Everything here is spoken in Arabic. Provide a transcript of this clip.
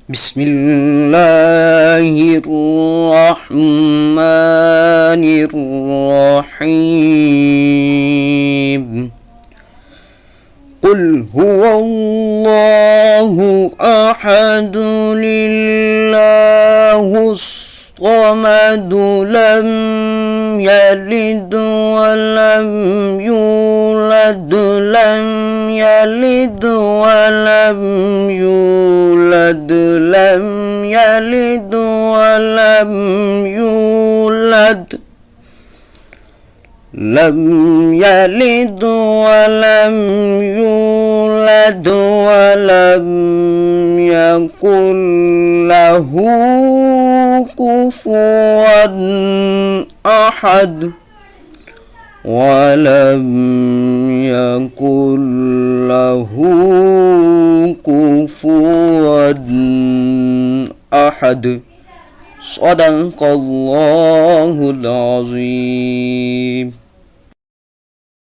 بسم الله الرحمن الرحيم قل هو الله أحد الله الصمد لم يلد ولم يولد لم يلد ولم يولد لم يلد ولم يولد لم يلد ولم يولد ولم يكن له كفوا أحد ولم يكن له كفوا أحد صدق الله العظيم.